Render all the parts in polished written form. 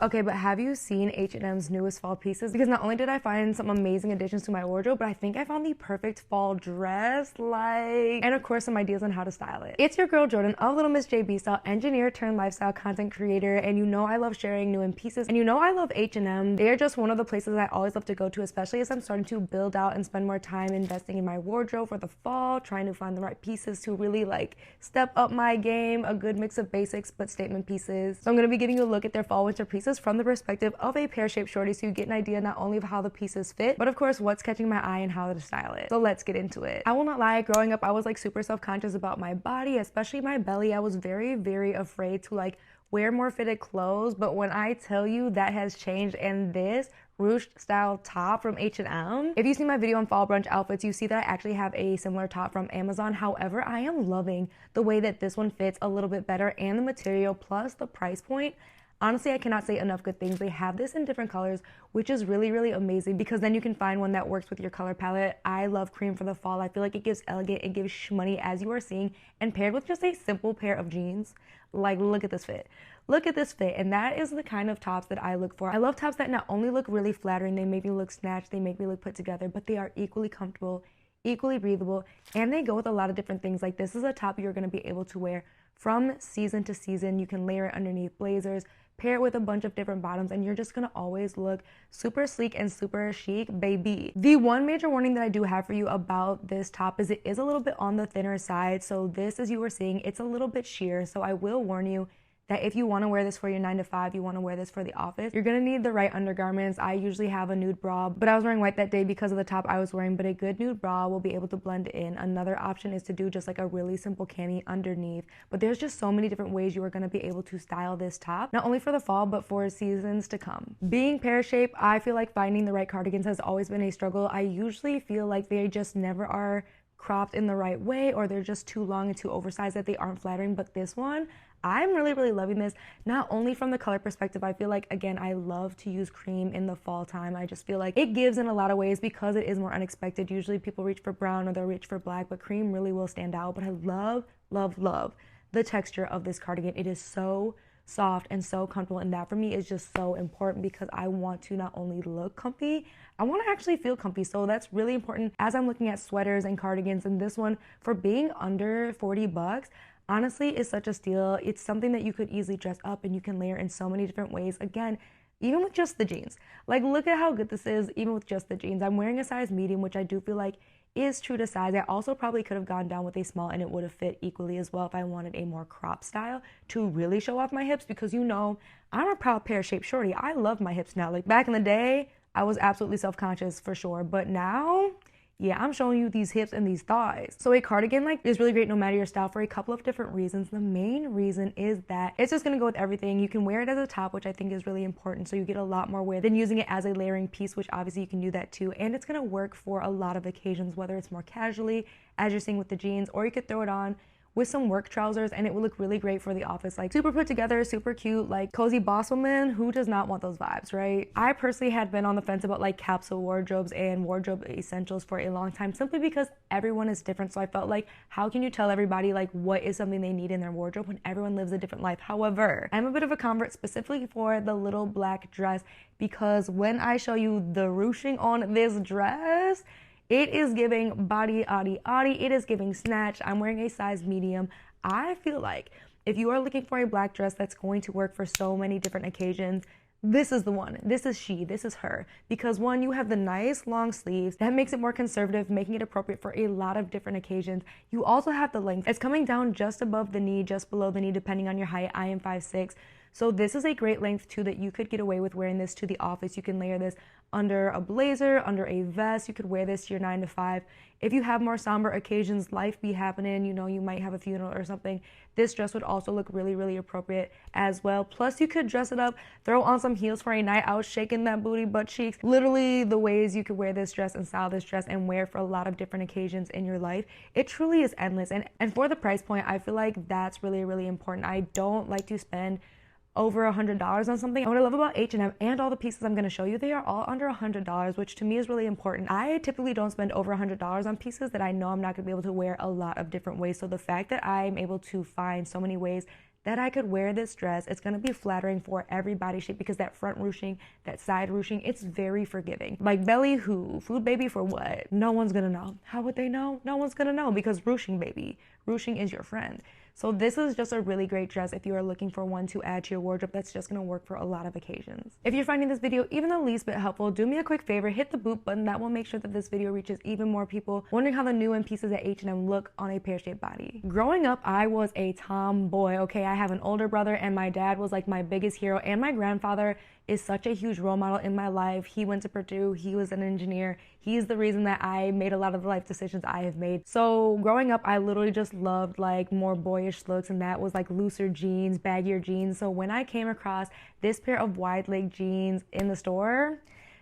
Okay, but have you seen H&M's newest fall pieces? Because not only did I find some amazing additions to my wardrobe, but I think I found the perfect fall dress, and of course some ideas on how to style it. It's your girl Jordan of Little Miss JB Style, engineer turned lifestyle content creator, and you know I love sharing new in pieces, and you know I love H&M. They are just one of the places I always love to go to, especially as I'm starting to build out and spend more time investing in my wardrobe for the fall, trying to find the right pieces to really like step up my game, a good mix of basics but statement pieces. So I'm going to be giving you a look at their fall winter pieces from the perspective of a pear-shaped shorty, so you get an idea not only of how the pieces fit, but of course what's catching my eye and how to style it. So let's get into it. I will not lie, growing up I was like super self-conscious about my body, especially my belly. I was very afraid to like wear more fitted clothes, but when I tell you that has changed, and this ruched style top from H&M. If you see my video on fall brunch outfits, you see that I actually have a similar top from Amazon. However, I am loving the way that this one fits a little bit better, and the material plus the price point. Honestly, I cannot say enough good things. They have this in different colors, which is really amazing, because then you can find one that works with your color palette. I love cream for the fall. I feel like it gives elegant, it gives shmoney, as you are seeing, and paired with just a simple pair of jeans. Like, look at this fit. Look at this fit, and that is the kind of tops that I look for. I love tops that not only look really flattering, they make me look snatched, they make me look put together, but they are equally comfortable, equally breathable, and they go with a lot of different things. Like, this is a top you're going to be able to wear from season to season. You can layer it underneath blazers, pair it with a bunch of different bottoms, and you're just gonna always look super sleek and super chic, baby. The one major warning that I do have for you about this top is it is a little bit on the thinner side. So this, as you were seeing, it's a little bit sheer. So I will warn you that if you want to wear this for your 9 to 5, you want to wear this for the office, you're going to need the right undergarments. I usually have a nude bra, but I was wearing white that day because of the top I was wearing, but a good nude bra will be able to blend in. Another option is to do just like a really simple cami underneath, but there's just so many different ways you are going to be able to style this top, not only for the fall, but for seasons to come. Being pear-shaped, I feel like finding the right cardigans has always been a struggle. I usually feel like they just never are cropped in the right way, or they're just too long and too oversized that they aren't flattering. But this one, I'm really loving this, not only from the color perspective. I feel like, again, I love to use cream in the fall time. I just feel like it gives in a lot of ways because it is more unexpected. Usually people reach for brown or they'll reach for black, but cream really will stand out. But I love the texture of this cardigan. It is so soft and so comfortable, and that for me is just so important because I want to not only look comfy, I want to actually feel comfy. So that's really important as I'm looking at sweaters and cardigans, and this one, for being under 40 bucks, honestly is such a steal. It's something that you could easily dress up and you can layer in so many different ways. Again, even with just the jeans. Like, look at how good this is, even with just the jeans. I'm wearing a size medium, which I do feel like is true to size. I also probably could have gone down with a small and it would have fit equally as well if I wanted a more crop style to really show off my hips, because you know, I'm a proud pear-shaped shorty. I love my hips now. Like, back in the day, I was absolutely self-conscious for sure, but now, yeah, I'm showing you these hips and these thighs. So a cardigan like is really great no matter your style for a couple of different reasons. The main reason is that it's just gonna go with everything. You can wear it as a top, which I think is really important, so you get a lot more wear than using it as a layering piece, which obviously you can do that too. And it's gonna work for a lot of occasions, whether it's more casually, as you're seeing with the jeans, or you could throw it on with some work trousers and it would look really great for the office. Like, super put together, super cute, like cozy boss woman. Who does not want those vibes, right? I personally had been on the fence about like capsule wardrobes and wardrobe essentials for a long time, simply because everyone is different. So I felt like, how can you tell everybody like what is something they need in their wardrobe when everyone lives a different life? However, I'm a bit of a convert specifically for the little black dress, because when I show you the ruching on this dress, it is giving body, it is giving snatch. I'm wearing a size medium. I feel like if you are looking for a black dress that's going to work for so many different occasions, this is the one. This is she. This is her. Because one, you have the nice long sleeves. That makes it more conservative, making it appropriate for a lot of different occasions. You also have the length. It's coming down just above the knee, just below the knee, depending on your height. I am 5'6". So this is a great length too, that you could get away with wearing this to the office. You can layer this under a blazer, under a vest. You could wear this to your 9 to 5. If you have more somber occasions, life be happening, you know, you might have a funeral or something, this dress would also look really appropriate as well. Plus, you could dress it up, throw on some heels for a night out, shaking that booty, butt cheeks. Literally the ways you could wear this dress and style this dress and wear for a lot of different occasions in your life. It truly is endless. And for the price point, I feel like that's really important. I don't like to spend over $100 on something. And what I love about H&M and all the pieces I'm going to show you, they are all under $100, which to me is really important. I typically don't spend over $100 on pieces that I know I'm not going to be able to wear a lot of different ways. So the fact that I'm able to find so many ways that I could wear this dress. It's gonna be flattering for every body shape because that front ruching, that side ruching, it's very forgiving. Like belly who? Food baby for what? No one's gonna know. How would they know? No one's gonna know because ruching baby. Ruching is your friend. So this is just a really great dress if you are looking for one to add to your wardrobe that's just gonna work for a lot of occasions. If you're finding this video even the least bit helpful, do me a quick favor, hit the boop button. That will make sure that this video reaches even more people wondering how the new in pieces at H&M look on a pear-shaped body. Growing up, I was a tomboy, okay? I have an older brother and my dad was like my biggest hero, and my grandfather is such a huge role model in my life. He went to Purdue, he was an engineer. He's the reason that I made a lot of the life decisions I have made. So growing up, I literally just loved like more boyish looks, and that was like looser jeans, baggier jeans. So when I came across this pair of wide leg jeans in the store,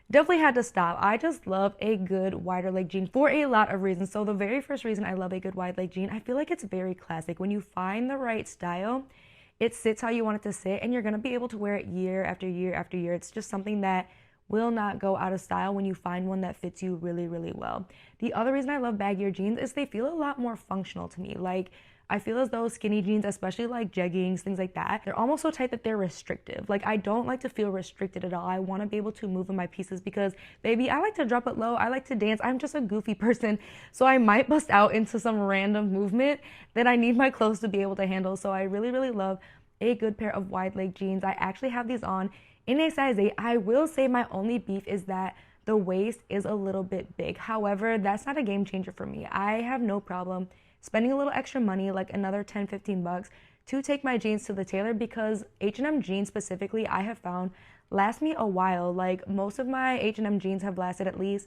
definitely had to stop. I just love a good wider leg jean for a lot of reasons. So the very first reason I love a good wide leg jean, I feel like it's very classic. When you find the right style, it sits how you want it to sit, and you're gonna be able to wear it year after year after year. It's just something that will not go out of style when you find one that fits you really, really well. The other reason I love baggier jeans is they feel a lot more functional to me. Like, I feel as though skinny jeans, especially like jeggings, things like that, they're almost so tight that they're restrictive. Like, I don't like to feel restricted at all. I want to be able to move in my pieces because, baby, I like to drop it low. I like to dance. I'm just a goofy person. So I might bust out into some random movement that I need my clothes to be able to handle. So I really, really love a good pair of wide leg jeans. I actually have these on in a size 8. I will say my only beef is that the waist is a little bit big. However, that's not a game changer for me. I have no problem spending a little extra money, like another 10-15 bucks, to take my jeans to the tailor, because H&M jeans specifically, I have found last me a while. Like, most of my H&M jeans have lasted at least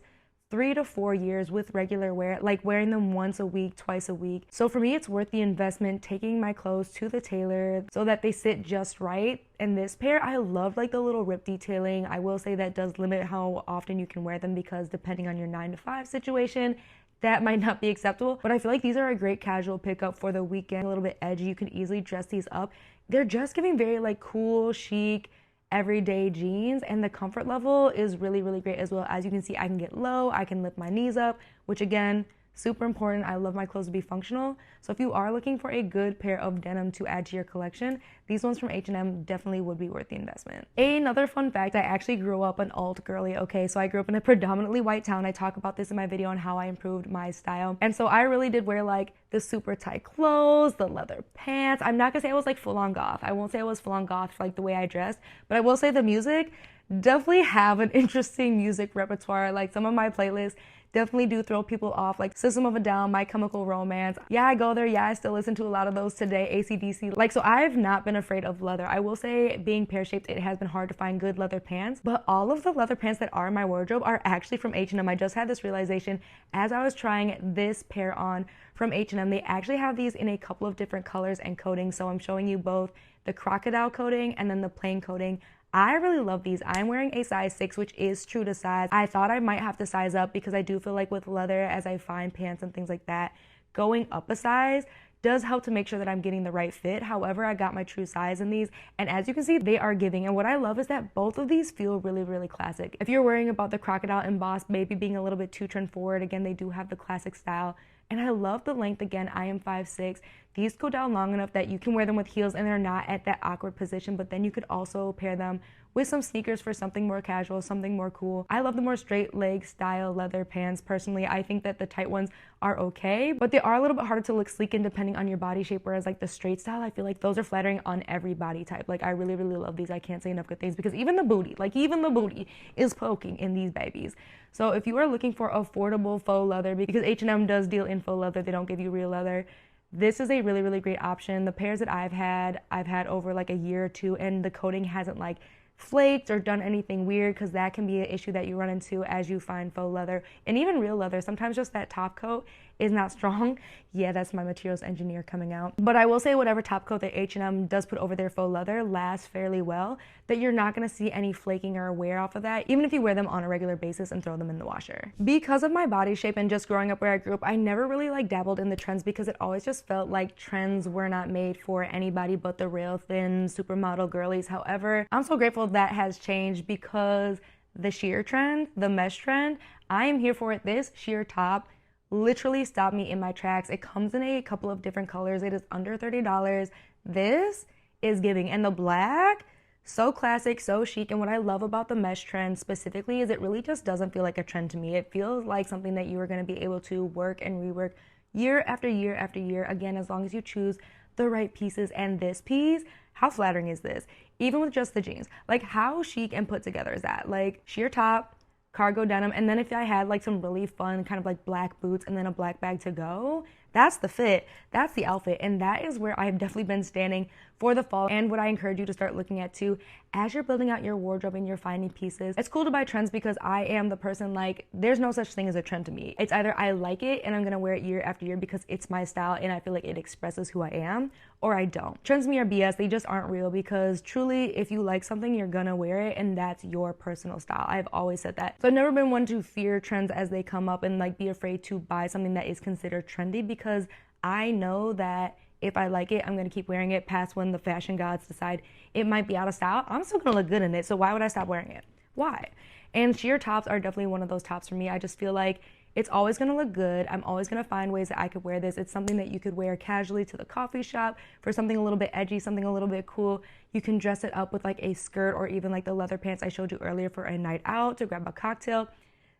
3 to 4 years with regular wear, like wearing them once a week, twice a week. So for me, it's worth the investment taking my clothes to the tailor so that they sit just right. And this pair, I love like the little rip detailing. I will say that does limit how often you can wear them, because depending on your 9-to-5 situation, that might not be acceptable. But I feel like these are a great casual pickup for the weekend, a little bit edgy. You can easily dress these up. They're just giving very like cool, chic, everyday jeans, and the comfort level is really, really great as well. As you can see, I can get low, I can lift my knees up, which again, super important. I love my clothes to be functional. So if you are looking for a good pair of denim to add to your collection, these ones from H&M definitely would be worth the investment. Another fun fact, I actually grew up an alt girly, okay? So I grew up in a predominantly white town. I talk about this in my video on how I improved my style. And so I really did wear like the super tight clothes, the leather pants. I'm not gonna say I was like full on goth. I won't say I was full on goth for like the way I dressed, but I will say the music, definitely have an interesting music repertoire. Like, some of my playlists definitely do throw people off, like System of a Down, My Chemical Romance. Yeah, I go there. Yeah, I still listen to a lot of those today, AC/DC. Like, so I've not been afraid of leather. I will say, being pear-shaped, it has been hard to find good leather pants, but all of the leather pants that are in my wardrobe are actually from H&M. I just had this realization as I was trying this pair on from H&M. They actually have these in a couple of different colors and coatings, so I'm showing you both the crocodile coating and then the plain coating. I really love these. I'm wearing a size 6, which is true to size. I thought I might have to size up because I do feel like with leather, as I find pants and things like that, going up a size does help to make sure that I'm getting the right fit. However, I got my true size in these, and as you can see, they are giving. And what I love is that both of these feel really, really classic. If you're worrying about the crocodile embossed maybe being a little bit too trend forward, again, they do have the classic style. And I love the length. Again, I am 5'6". These go down long enough that you can wear them with heels and they're not at that awkward position, but then you could also pair them with some sneakers for something more casual, something more cool. I love the more straight leg style leather pants. Personally, I think that the tight ones are okay, but they are a little bit harder to look sleek in depending on your body shape, whereas like the straight style, I feel like those are flattering on every body type. Like, I really, really love these. I can't say enough good things, because even the booty is poking in these babies. So if you are looking for affordable faux leather, because H&M does deal in faux leather, they don't give you real leather, this is a really, really great option. The pairs that I've had over like a year or two, and the coating hasn't like flaked or done anything weird, because that can be an issue that you run into as you find faux leather and even real leather. Sometimes just that top coat is not strong. Yeah, that's my materials engineer coming out. But I will say, whatever top coat that H&M does put over their faux leather lasts fairly well, that you're not going to see any flaking or wear off of that, even if you wear them on a regular basis and throw them in the washer. Because of my body shape and just growing up where I grew up, I never really like dabbled in the trends, because it always just felt like trends were not made for anybody but the real thin supermodel girlies. However, I'm so grateful that has changed, because the sheer trend, the mesh trend, I am here for it. This sheer top literally stopped me in my tracks. It comes in a couple of different colors. It is under $30. This is giving. And the black, so classic, so chic. And what I love about the mesh trend specifically is it really just doesn't feel like a trend to me. It feels like something that you are going to be able to work and rework year after year after year. Again, as long as you choose the right pieces. And this piece, how flattering is this? Even with just the jeans, like how chic and put together is that? Like sheer top, cargo denim, and then if I had like some really fun kind of like black boots and then a black bag to go, that's the fit, that's the outfit. And that is where I have definitely been standing for the fall, and what I encourage you to start looking at too as you're building out your wardrobe and you're finding pieces. It's cool to buy trends because I am the person, like, there's no such thing as a trend to me. It's either I like it and I'm gonna wear it year after year because it's my style and I feel like it expresses who I am, or I don't. Trends to me are BS. They just aren't real, because truly, if you like something, you're gonna wear it and that's your personal style. I've always said that. So I've never been one to fear trends as they come up and like be afraid to buy something that is considered trendy, because I know that if I like it, I'm gonna keep wearing it past when the fashion gods decide it might be out of style. I'm still gonna look good in it, so why would I stop wearing it? Why? And sheer tops are definitely one of those tops for me. I just feel like it's always gonna look good. I'm always gonna find ways that I could wear this. It's something that you could wear casually to the coffee shop for something a little bit edgy, something a little bit cool. You can dress it up with like a skirt or even like the leather pants I showed you earlier for a night out to grab a cocktail.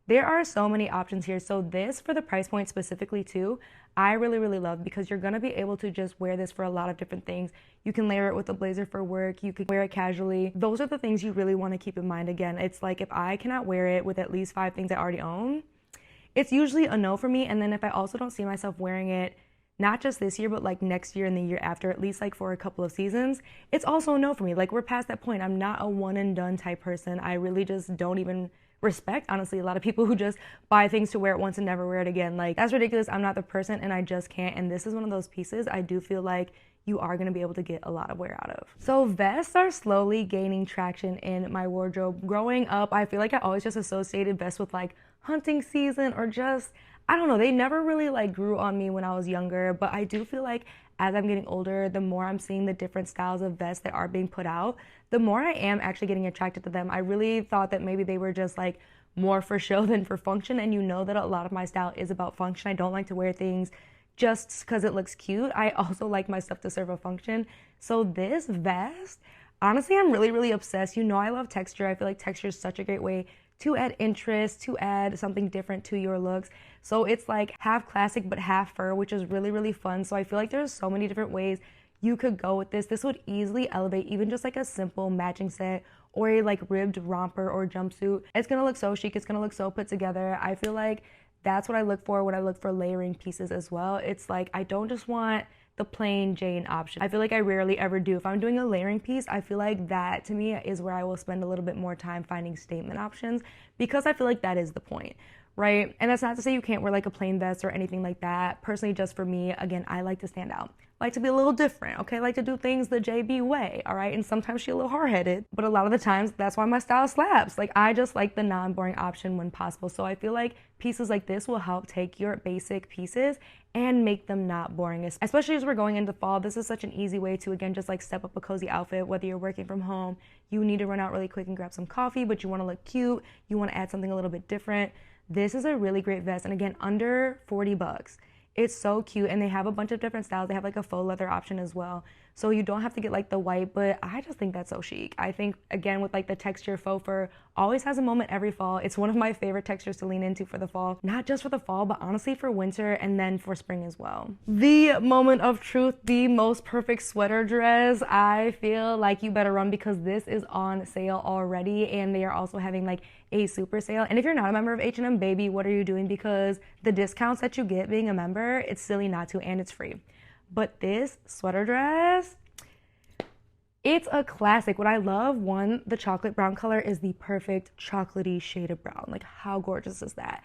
There are so many options here. So this, for the price point specifically too, I really, really love, because you're gonna be able to just wear this for a lot of different things. You can layer it with a blazer for work. You could wear it casually. Those are the things you really wanna keep in mind. Again, it's like if I cannot wear it with at least 5 things I already own, it's usually a no for me. And then if I also don't see myself wearing it, not just this year, but like next year and the year after, at least like for a couple of seasons, it's also a no for me. Like we're past that point. I'm not a one and done type person. I really just don't even respect, honestly, a lot of people who just buy things to wear it once and never wear it again. Like, that's ridiculous. I'm not the person, and I just can't. And this is one of those pieces I do feel like you are going to be able to get a lot of wear out of. So vests are slowly gaining traction in my wardrobe. Growing up, I feel like I always just associated vests with like hunting season, or just, I don't know, they never really like grew on me when I was younger. But I do feel like as I'm getting older, the more I'm seeing the different styles of vests that are being put out, the more I am actually getting attracted to them. I really thought that maybe they were just like more for show than for function. And you know that a lot of my style is about function. I don't like to wear things just because it looks cute. I also like my stuff to serve a function. So this vest, honestly, I'm really, really obsessed. You know, I love texture. I feel like texture is such a great way to add interest, to add something different to your looks. So it's like half classic but half fur, which is really, really fun. So I feel like there's so many different ways you could go with this. This would easily elevate even just like a simple matching set or a like ribbed romper or jumpsuit. It's gonna look so chic. It's gonna look so put together. I feel like that's what I look for when I look for layering pieces as well. It's like I don't just want the plain Jane option. I feel like I rarely ever do. If I'm doing a layering piece, I feel like that to me is where I will spend a little bit more time finding statement options, because I feel like that is the point, right? And that's not to say you can't wear like a plain vest or anything like that. Personally, just for me, again, I like to stand out. I like to be a little different, okay? I like to do things the JB way, all right? And sometimes she's a little hard-headed, but a lot of the times that's why my style slaps. Like, I just like the non-boring option when possible. So I feel like pieces like this will help take your basic pieces and make them not boring, especially as we're going into fall. This is such an easy way to, again, just like step up a cozy outfit. Whether you're working from home, you need to run out really quick and grab some coffee, but you want to look cute, you want to add something a little bit different. This is a really great vest, and again, under 40 bucks. It's so cute, and they have a bunch of different styles. They have like a faux leather option as well, so you don't have to get like the white, but I just think that's so chic. I think, again, with like the texture, faux fur always has a moment every fall. It's one of my favorite textures to lean into for the fall, not just for the fall, but honestly for winter and then for spring as well. The moment of truth, the most perfect sweater dress. I feel like you better run, because this is on sale already, and they are also having like a super sale. And if you're not a member of H&M, baby, what are you doing? Because the discounts that you get being a member, it's silly not to, and it's free. But this sweater dress, it's a classic. What I love, one, the chocolate brown color is the perfect chocolatey shade of brown. Like, how gorgeous is that?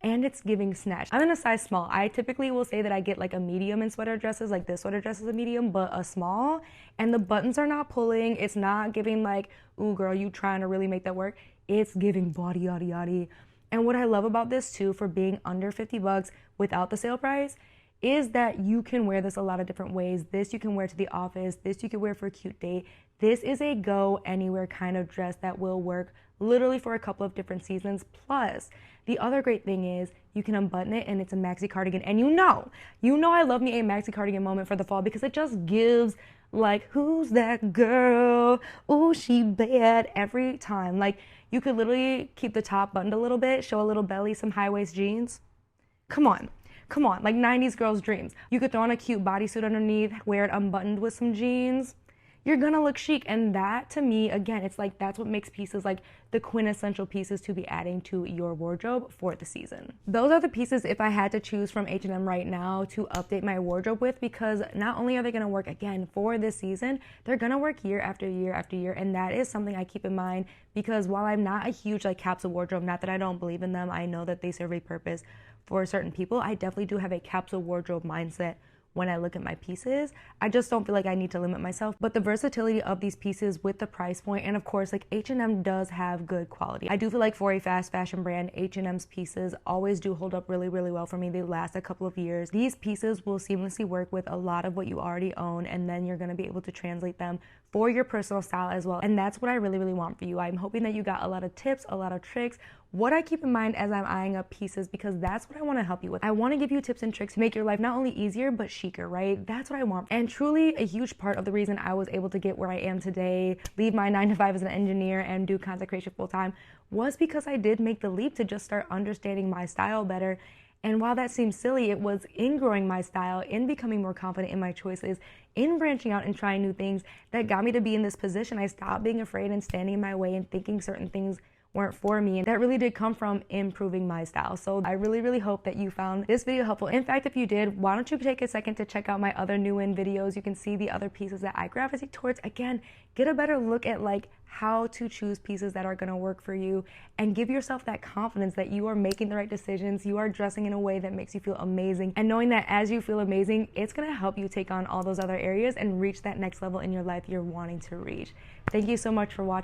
And it's giving snatch. I'm in a size small. I typically will say that I get like a medium in sweater dresses. Like this sweater dress is a medium, but a small. And the buttons are not pulling. It's not giving like, ooh girl, you trying to really make that work. It's giving body, yaddy, yaddy. And what I love about this too, for being under 50 bucks without the sale price, is that you can wear this a lot of different ways. This you can wear to the office. This you can wear for a cute date. This is a go anywhere kind of dress that will work literally for a couple of different seasons. Plus, the other great thing is you can unbutton it and it's a maxi cardigan. And you know I love me a maxi cardigan moment for the fall because it just gives like, who's that girl? Oh, she bad every time. Like, you could literally keep the top buttoned a little bit, show a little belly, some high-waist jeans. Come on, like 90s girls' dreams. You could throw on a cute bodysuit underneath, wear it unbuttoned with some jeans. You're gonna look chic, and that to me, again, it's like that's what makes pieces like the quintessential pieces to be adding to your wardrobe for the season. Those are the pieces if I had to choose from H&M right now to update my wardrobe with, because not only are they gonna work again for this season, they're gonna work year after year after year, and that is something I keep in mind because while I'm not a huge like capsule wardrobe, not that I don't believe in them, I know that they serve a purpose for certain people. I definitely do have a capsule wardrobe mindset when I look at my pieces. I just don't feel like I need to limit myself. But the versatility of these pieces with the price point, and of course, like H&M does have good quality. I do feel like for a fast fashion brand, H&M's pieces always do hold up really, really well for me. They last a couple of years. These pieces will seamlessly work with a lot of what you already own, and then you're gonna be able to translate them for your personal style as well. And that's what I really, really want for you. I'm hoping that you got a lot of tips, a lot of tricks, what I keep in mind as I'm eyeing up pieces, because that's what I want to help you with. I want to give you tips and tricks to make your life not only easier, but chicer, right? That's what I want. And truly a huge part of the reason I was able to get where I am today, leave my 9-to-5 as an engineer and do content creation full time, was because I did make the leap to just start understanding my style better. And while that seems silly, it was in growing my style, in becoming more confident in my choices, in branching out and trying new things that got me to be in this position. I stopped being afraid and standing in my way and thinking certain things weren't for me, and that really did come from improving my style. So I really, really hope that you found this video helpful. In fact, if you did, why don't you take a second to check out my other new in videos. You can see the other pieces that I gravitate towards. Again, get a better look at like how to choose pieces that are going to work for you, and give yourself that confidence that you are making the right decisions, you are dressing in a way that makes you feel amazing, and knowing that as you feel amazing, it's going to help you take on all those other areas and reach that next level in your life you're wanting to reach. Thank you so much for watching.